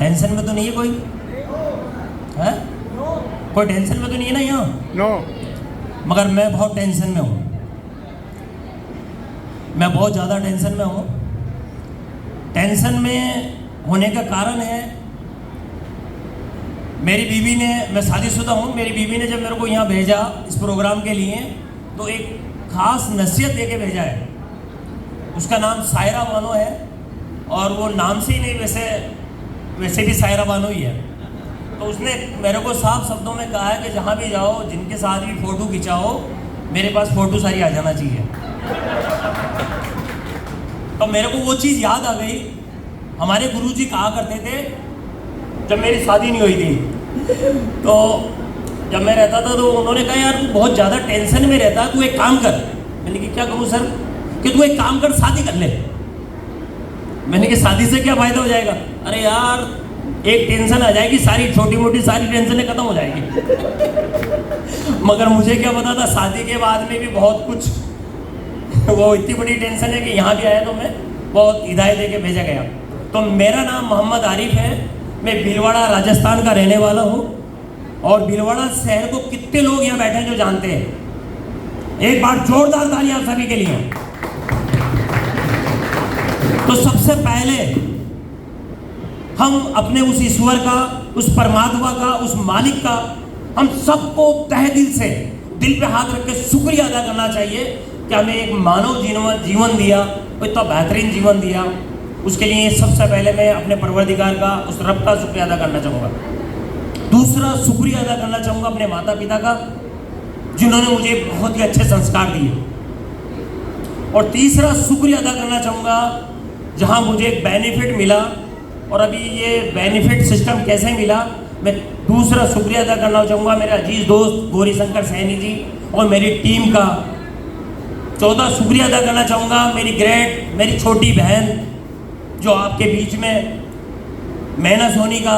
Tension में तो नहीं है कोई? है कोई टेंशन में तो नहीं है ना यहाँ? नो। मगर मैं बहुत टेंशन में हूँ, मैं बहुत ज़्यादा टेंशन में हूँ। टेंशन में होने का कारण है मेरी बीवी ने, मैं शादीशुदा हूँ, मेरी बीवी ने जब मेरे को यहाँ भेजा इस प्रोग्राम के लिए तो एक खास नसीहत दे के भेजा है। उसका नाम सायरा बानो है और वो नाम से ही नहीं, वैसे भी सायरा बानो ही है। तो उसने मेरे को साफ शब्दों में कहा है कि जहाँ भी जाओ, जिनके साथ भी फ़ोटो खिंचाओ, मेरे पास फ़ोटो सारी आ जाना चाहिए। तो मेरे को वो चीज़ याद आ गई, हमारे गुरुजी कहा करते थे जब मेरी शादी नहीं हुई थी, तो जब मैं रहता था तो उन्होंने कहा यार तू बहुत ज़्यादा टेंशन में रहता है, तू एक काम कर। मैंने कहा क्या करूँ सर? कि तू एक काम कर, शादी कर ले। मैंने कहा शादी से क्या फ़ायदा हो जाएगा? अरे यार एक टेंशन आ जाएगी, सारी छोटी मोटी सारी टेंशनें खत्म हो जाएगी। मगर मुझे क्या पता था शादी के बाद में भी बहुत कुछ वो इतनी बड़ी टेंशन है कि यहाँ भी आया तो मैं बहुत हिदायत दे के भेजा गया। तो मेरा नाम मोहम्मद आरिफ है, मैं भीलवाड़ा राजस्थान का रहने वाला हूँ। और भीलवाड़ा शहर को कितने लोग यहाँ बैठे हैं जो जानते हैं? एक बार जोरदार ताली आप सभी के लिए। तो सबसे पहले हम अपने उस ईश्वर का, उस परमात्मा का, उस मालिक का हम सबको तहे दिल से, दिल पे हाथ रख के शुक्रिया अदा करना चाहिए कि हमें एक मानव जीवन दिया, इतना बेहतरीन जीवन दिया। उसके लिए सबसे पहले मैं अपने परवरदिगार का, उस रब का शुक्रिया अदा करना चाहूँगा। दूसरा शुक्रिया अदा करना चाहूँगा अपने माता पिता का, जिन्होंने मुझे बहुत ही अच्छे संस्कार दिए। और तीसरा शुक्रिया अदा करना चाहूँगा जहाँ मुझे एक बेनिफिट मिला, और अभी ये बेनिफिट सिस्टम कैसे मिला, मैं दूसरा शुक्रिया अदा करना चाहूँगा मेरे अजीज दोस्त गौरी शंकर सैनी जी और मेरी टीम का। चौथा शुक्रिया अदा करना चाहूँगा मेरी छोटी बहन जो आपके बीच में मैना सोनी का,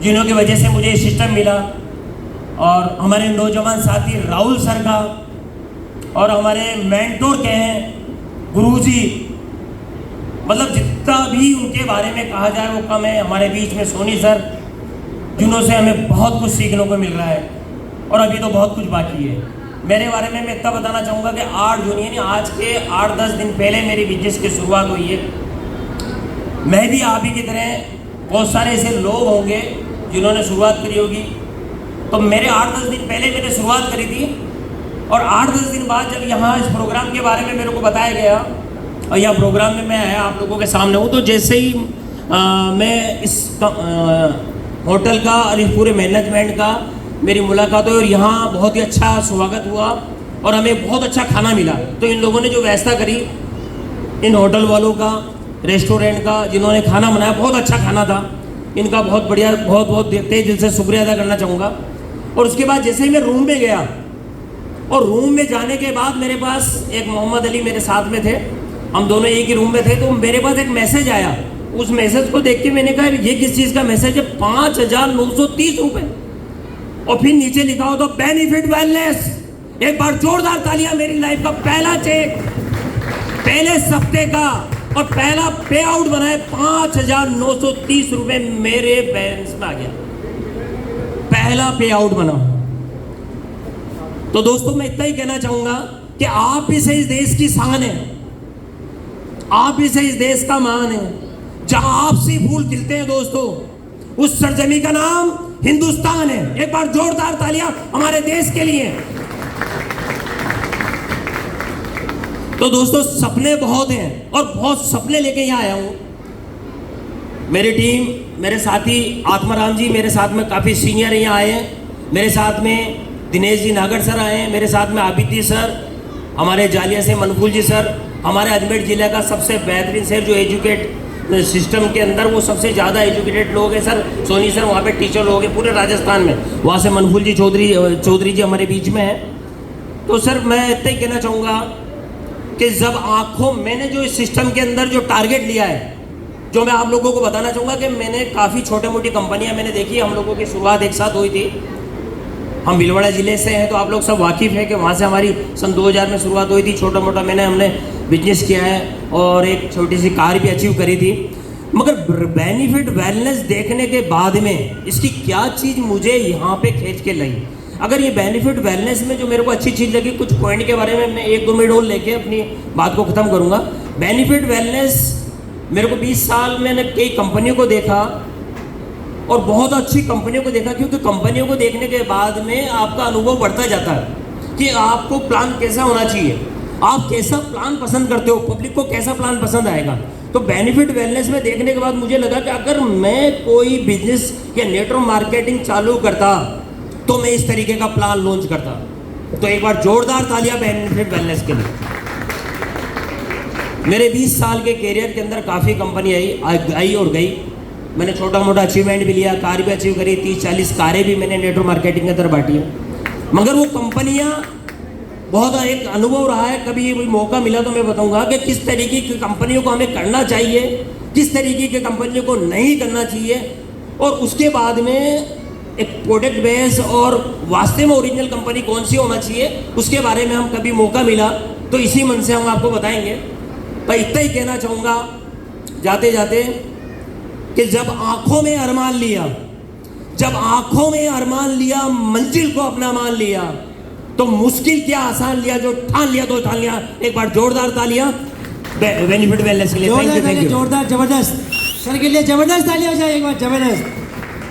जिन्हों की वजह से मुझे ये सिस्टम मिला। और हमारे नौजवान साथी राहुल सर का, और हमारे मेंटोर के हैं गुरुजी, मतलब जितना भी उनके बारे में कहा जाए वो कम है। हमारे बीच में सोनी सर, जिन्हों से हमें बहुत कुछ सीखने को मिल रहा है और अभी तो बहुत कुछ बाकी है। मेरे बारे में मैं इतना बताना चाहूँगा कि 8 जून यानी आज के 8-10 दिन पहले मेरी बिजनेस की शुरुआत हुई है। मैं भी आप ही की तरह बहुत सारे ऐसे लोग होंगे जिन्होंने शुरुआत करी होगी। तो मेरे 8-10 दिन पहले मैंने शुरुआत करी थी, और 8-10 दिन बाद जब यहाँ इस प्रोग्राम के बारे में मेरे को बताया गया और यह प्रोग्राम में मैं आया आप लोगों के सामने हूँ, तो जैसे ही मैं इस होटल का और इस पूरे मैनेजमेंट का मेरी मुलाकात हुई और यहाँ बहुत ही अच्छा स्वागत हुआ और हमें बहुत अच्छा खाना मिला। तो इन लोगों ने जो व्यवस्था करी, इन होटल वालों का, रेस्टोरेंट का, जिन्होंने खाना बनाया, बहुत अच्छा खाना था, इनका बहुत बढ़िया, बहुत तहे दिल से शुक्रिया अदा करना चाहूँगा। और उसके बाद जैसे ही मैं रूम में गया, और रूम में जाने के बाद मेरे पास एक मोहम्मद अली मेरे साथ में थे, हम दोनों एक ही रूम में थे, तो मेरे पास एक मैसेज आया। उस मैसेज को देख के मैंने कहा ये किस चीज़ का मैसेज है? 5,930 रुपये, और फिर नीचे लिखा हो तो बेनिफिट वेलनेस। एक बार जोरदार तालियां। मेरी लाइफ का पहला चेक, पहले सप्ते का और पहला पे आउट बना है, 5,930 रुपये मेरे बैलेंस में आ गया, पहला पे आउट बना। तो दोस्तों मैं इतना ही कहना चाहूंगा कि आप ही से इस देश की शान है, आप ही से इस देश का मान है। जहां आपसी फूल खिलते हैं दोस्तों, उस सरजमी का नाम हिंदुस्तान है। एक बार जोरदार तालियां हमारे देश के लिए। तो दोस्तों सपने बहुत हैं और बहुत सपने लेके यहाँ आया हूँ। मेरी टीम, मेरे साथी आत्माराम जी मेरे साथ में काफ़ी सीनियर यहाँ आए हैं। मेरे साथ में दिनेश जी नागर सर आए हैं, मेरे साथ में आबिदी सर, हमारे जालिया से मनफूल जी सर, हमारे अजमेर जिले का सबसे बेहतरीन शहर जो एजुकेट सिस्टम के अंदर वो सबसे ज़्यादा एजुकेटेड लोग हैं सर, सोनी सर वहाँ पे टीचर लोग हैं पूरे राजस्थान में, वहाँ से मनफूल जी चौधरी जी हमारे बीच में हैं। तो सर मैं इतना ही कहना चाहूँगा कि जब आँखों मैंने जो इस सिस्टम के अंदर जो टारगेट लिया है, जो मैं आप लोगों को बताना चाहूँगा कि मैंने काफ़ी छोटे मोटी कंपनियाँ मैंने देखी। हम लोगों की शुरुआत एक साथ हुई थी, हम भीलवाड़ा ज़िले से हैं तो आप लोग सब वाकिफ़ हैं कि वहाँ से हमारी सन 2000 में शुरुआत हुई थी। छोटा मोटा हमने बिजनेस किया है और एक छोटी सी कार भी अचीव करी थी। मगर बेनिफिट वेलनेस देखने के बाद में इसकी क्या चीज़ मुझे यहाँ पे खींच के लाई। अगर ये बेनिफिट वेलनेस में जो मेरे को अच्छी चीज़ लगी, कुछ पॉइंट के बारे में मैं 1-2 मिनट और लेके अपनी बात को ख़त्म करूँगा। बेनिफिट वेलनेस मेरे को 20 साल मैंने कई कंपनियों को देखा और बहुत अच्छी कंपनियों को देखा, क्योंकि कंपनियों को देखने के बाद में आपका अनुभव बढ़ता जाता है कि आपको प्लान कैसा होना चाहिए, आप कैसा प्लान पसंद करते हो, पब्लिक को कैसा प्लान पसंद आएगा। तो बेनिफिट वेलनेस में देखने के बाद मुझे लगा कि अगर मैं कोई बिजनेस या नेटवर्क मार्केटिंग चालू करता तो मैं इस तरीके का प्लान लॉन्च करता। तो एक बार जोरदार तालियां बेनिफिट वेलनेस के लिए। मेरे 20 साल के कैरियर के अंदर काफ़ी कंपनी आई और गई। मैंने छोटा मोटा अचीवमेंट भी लिया, कार भी अचीव करी, 30-40 कारें भी मैंने नेटवर्क मार्केटिंग के अंदर बांटी है। मगर वो कंपनियां बहुत एक अनुभव रहा है, कभी कोई मौका मिला तो मैं बताऊंगा कि किस तरीके की कंपनियों को हमें करना चाहिए, किस तरीके की कंपनियों को नहीं करना चाहिए, और उसके बाद में एक प्रोडक्ट बेस और वास्तव में ओरिजिनल कंपनी कौन सी होना चाहिए, उसके बारे में हम कभी मौका मिला तो इसी मन से हम आपको बताएंगे। पर इतना ही कहना चाहूँगा जाते जाते कि जब आंखों में अरमान लिया, जब आंखों में अरमान लिया, मंजिल को अपना मान लिया, तो मुश्किल क्या आसान लिया, जो ठान लिया तो ठान लिया। एक बार जोरदार तालियां बेनिफिट वेलनेस के लिए। थैंक यू, जोरदार जबरदस्त सर के लिए, जबरदस्त तालियां हो जाए एक बार, जबरदस्त।